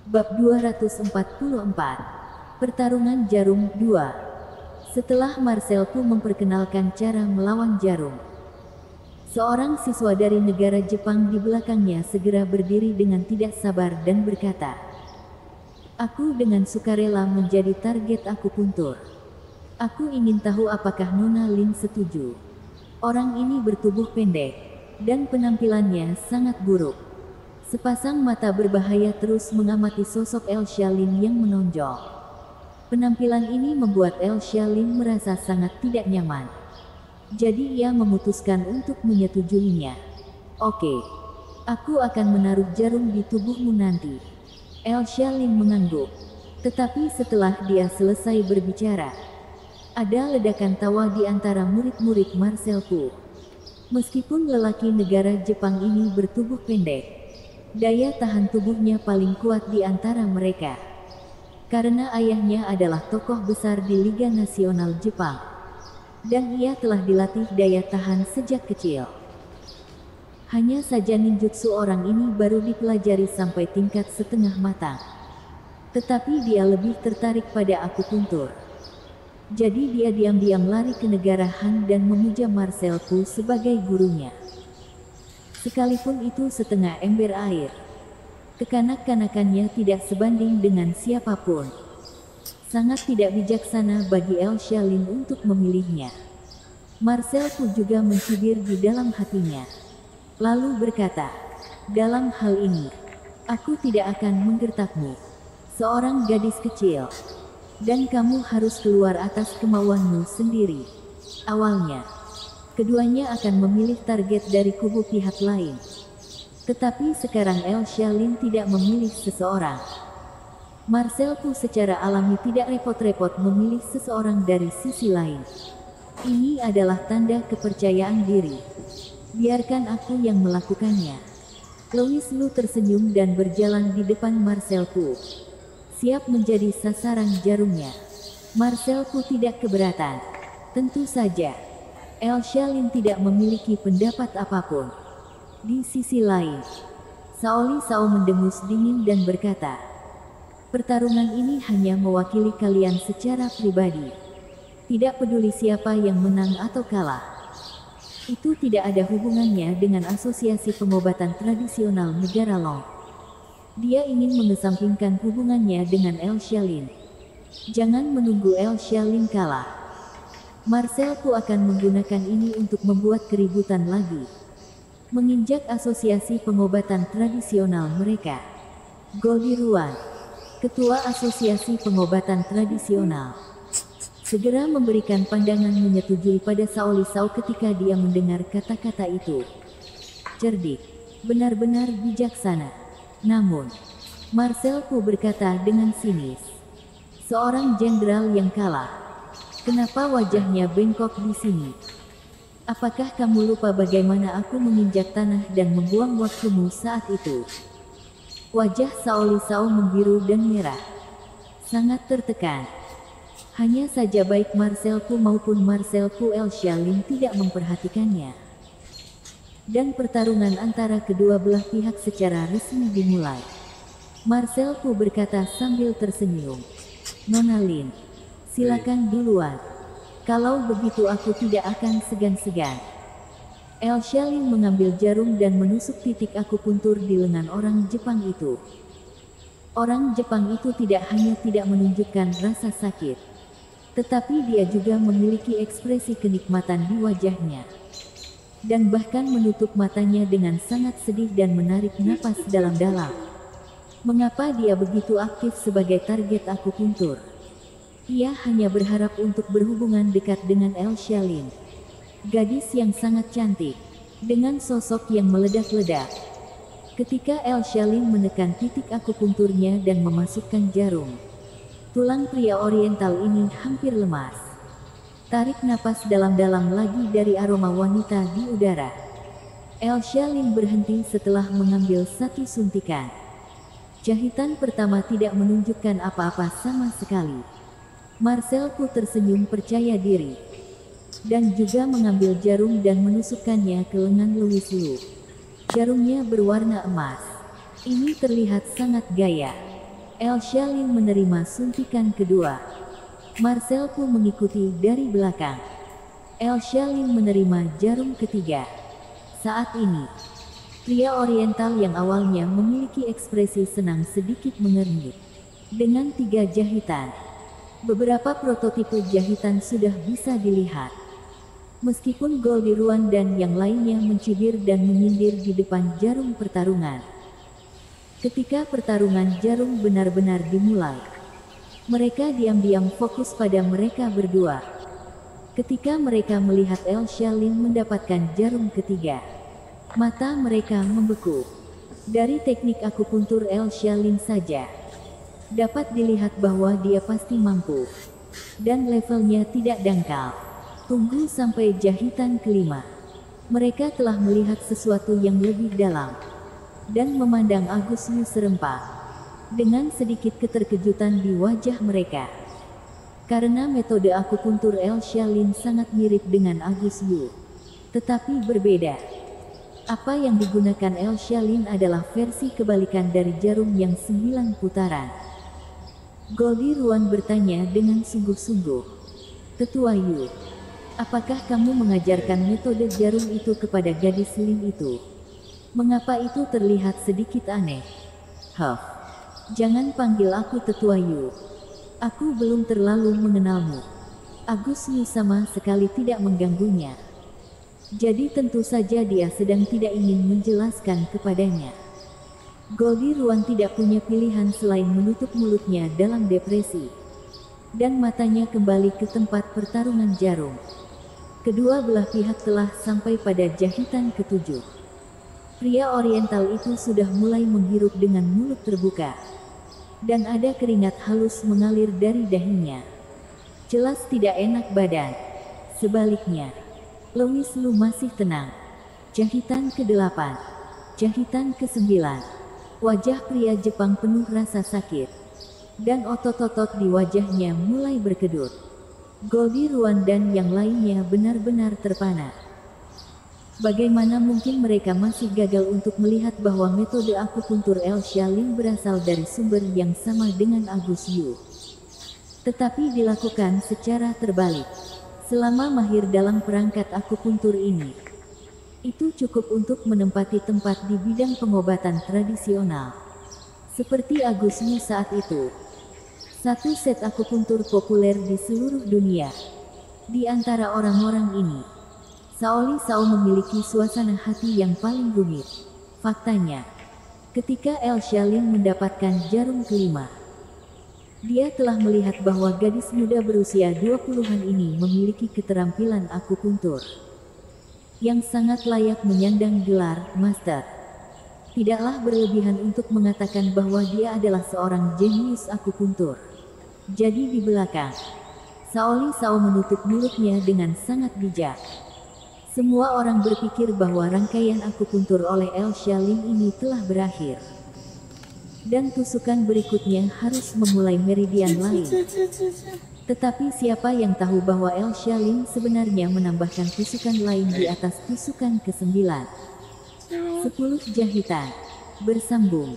Bab 244. Pertarungan Jarum 2. Setelah Marcelku memperkenalkan cara melawan jarum, seorang siswa dari negara Jepang di belakangnya segera berdiri dengan tidak sabar dan berkata, "Aku dengan sukarela menjadi target akupuntur. Aku ingin tahu apakah Nona Lin setuju." Orang ini bertubuh pendek, dan penampilannya sangat buruk. Sepasang mata berbahaya terus mengamati sosok Elsia Lin yang menonjol. Penampilan ini membuat Elsia Lin merasa sangat tidak nyaman. Jadi ia memutuskan untuk menyetujuinya. "Oke, aku akan menaruh jarum di tubuhmu nanti." Elsia Lin mengangguk. Tetapi setelah dia selesai berbicara, ada ledakan tawa di antara murid-murid Marcelku. Meskipun lelaki negara Jepang ini bertubuh pendek, daya tahan tubuhnya paling kuat di antara mereka. Karena ayahnya adalah tokoh besar di Liga Nasional Jepang. Dan ia telah dilatih daya tahan sejak kecil. Hanya saja ninjutsu orang ini baru dipelajari sampai tingkat setengah matang. Tetapi dia lebih tertarik pada akupuntur. Jadi dia diam-diam lari ke negara Han dan memuja Marcelku sebagai gurunya. Sekalipun itu setengah ember air, kekanak-kanakannya tidak sebanding dengan siapapun. Sangat tidak bijaksana bagi Elsia Lin untuk memilihnya. Marcelku juga mencibir di dalam hatinya. Lalu berkata, "Dalam hal ini, aku tidak akan menggertakmu. Seorang gadis kecil. Dan kamu harus keluar atas kemauanmu sendiri." Awalnya, keduanya akan memilih target dari kubu pihak lain. Tetapi sekarang Elsia Lin tidak memilih seseorang. Marcelku secara alami tidak repot-repot memilih seseorang dari sisi lain. Ini adalah tanda kepercayaan diri. Biarkan aku yang melakukannya. Louis Lu tersenyum dan berjalan di depan Marcelku, siap menjadi sasaran jarumnya. Marcelku tidak keberatan. Tentu saja, Elsia Lin tidak memiliki pendapat apapun. Di sisi lain, Saoli Sao mendengus dingin dan berkata, "Pertarungan ini hanya mewakili kalian secara pribadi. Tidak peduli siapa yang menang atau kalah. Itu tidak ada hubungannya dengan asosiasi pengobatan tradisional negara Long." Dia ingin mengesampingkan hubungannya dengan Elsia Lin. Jangan menunggu Elsia Lin kalah. Marcelku akan menggunakan ini untuk membuat keributan lagi. Menginjak asosiasi pengobatan tradisional mereka. Goldie Ruan, ketua asosiasi pengobatan tradisional, segera memberikan pandangan menyetujui pada Saoli Sao ketika dia mendengar kata-kata itu. Cerdik, benar-benar bijaksana. Namun, Marcelku berkata dengan sinis, "Seorang jenderal yang kalah. Kenapa wajahnya bengkok di sini? Apakah kamu lupa bagaimana aku menginjak tanah dan membuang waktumu saat itu?" Wajah Saoli Sao membiru dan merah. Sangat tertekan. Hanya saja baik Marcelku maupun Marcelku Elsia Lin tidak memperhatikannya. Dan pertarungan antara kedua belah pihak secara resmi dimulai. Marcelku berkata sambil tersenyum, "Nona Lin, silakan duluan. Kalau begitu aku tidak akan segan-segan." Elsia Lin mengambil jarum dan menusuk titik akupuntur di lengan orang Jepang itu. Orang Jepang itu tidak hanya tidak menunjukkan rasa sakit, tetapi dia juga memiliki ekspresi kenikmatan di wajahnya. Dan bahkan menutup matanya dengan sangat sedih dan menarik napas dalam-dalam. Mengapa dia begitu aktif sebagai target akupuntur? Ia hanya berharap untuk berhubungan dekat dengan Elsia Lin, gadis yang sangat cantik, dengan sosok yang meledak-ledak. Ketika Elsia Lin menekan titik akupunturnya dan memasukkan jarum, tulang pria oriental ini hampir lemas. Tarik napas dalam-dalam lagi dari aroma wanita di udara. Elsia Lin berhenti setelah mengambil satu suntikan. Jahitan pertama tidak menunjukkan apa-apa sama sekali. Marcelku tersenyum percaya diri, dan juga mengambil jarum dan menusukkannya ke lengan Louis Lu. Jarumnya berwarna emas. Ini terlihat sangat gaya. Elsa Lin menerima suntikan kedua. Marcel pun mengikuti dari belakang. Elsa Lin menerima jarum ketiga. Saat ini, pria Oriental yang awalnya memiliki ekspresi senang sedikit mengernyit. Dengan 3 jahitan, beberapa prototipe jahitan sudah bisa dilihat. Meskipun Goldie Ruan dan yang lainnya mencibir dan menyindir di depan jarum pertarungan. Ketika pertarungan jarum benar-benar dimulai, mereka diam-diam fokus pada mereka berdua. Ketika mereka melihat Elsa Lin mendapatkan jarum ketiga, mata mereka membeku. Dari teknik akupuntur Elsa Lin saja, dapat dilihat bahwa dia pasti mampu. Dan levelnya tidak dangkal. Tunggu sampai jahitan kelima. Mereka telah melihat sesuatu yang lebih dalam. Dan memandang Agus Yu serempak. Dengan sedikit keterkejutan di wajah mereka. Karena metode akupuntur Elsa Lin sangat mirip dengan Agus Yu. Tetapi berbeda. Apa yang digunakan Elsa Lin adalah versi kebalikan dari jarum yang 9 putaran. Goldie Ruan bertanya dengan sungguh-sungguh. Tetua Yu, apakah kamu mengajarkan metode jarum itu kepada gadis Lin itu? Mengapa itu terlihat sedikit aneh? Huff, jangan panggil aku Tetua Yu. Aku belum terlalu mengenalmu. Agus Yu sama sekali tidak mengganggunya. Jadi tentu saja dia sedang tidak ingin menjelaskan kepadanya. Goldie Ruan tidak punya pilihan selain menutup mulutnya dalam depresi. Dan matanya kembali ke tempat pertarungan jarum. Kedua belah pihak telah sampai pada jahitan ketujuh. Pria Oriental itu sudah mulai menghirup dengan mulut terbuka. Dan ada keringat halus mengalir dari dahinya. Jelas tidak enak badan. Sebaliknya, Louis Lu masih tenang. Jahitan ke-8. Jahitan ke-9. Wajah pria Jepang penuh rasa sakit. Dan otot-otot di wajahnya mulai berkedut. Goldie Ruan dan yang lainnya benar-benar terpana. Bagaimana mungkin mereka masih gagal untuk melihat bahwa metode akupuntur Elsa Lin berasal dari sumber yang sama dengan Agus Yu. Tetapi dilakukan secara terbalik. Selama mahir dalam perangkat akupuntur ini, itu cukup untuk menempati tempat di bidang pengobatan tradisional. Seperti Agus Yu saat itu. Satu set akupuntur populer di seluruh dunia. Di antara orang-orang ini, Shaoli Shao memiliki suasana hati yang paling rumit. Faktanya, ketika Elsa Lin mendapatkan jarum kelima, dia telah melihat bahwa gadis muda berusia 20-an ini memiliki keterampilan akupuntur yang sangat layak menyandang gelar Master. Tidaklah berlebihan untuk mengatakan bahwa dia adalah seorang jenius akupuntur. Jadi di belakang, Shaoli Shao menutup mulutnya dengan sangat bijak. Semua orang berpikir bahwa rangkaian akupuntur oleh Elsa Lin ini telah berakhir. Dan tusukan berikutnya harus memulai meridian lain. Tetapi siapa yang tahu bahwa Elsa Lin sebenarnya menambahkan tusukan lain di atas tusukan ke-9. 10 jahitan bersambung.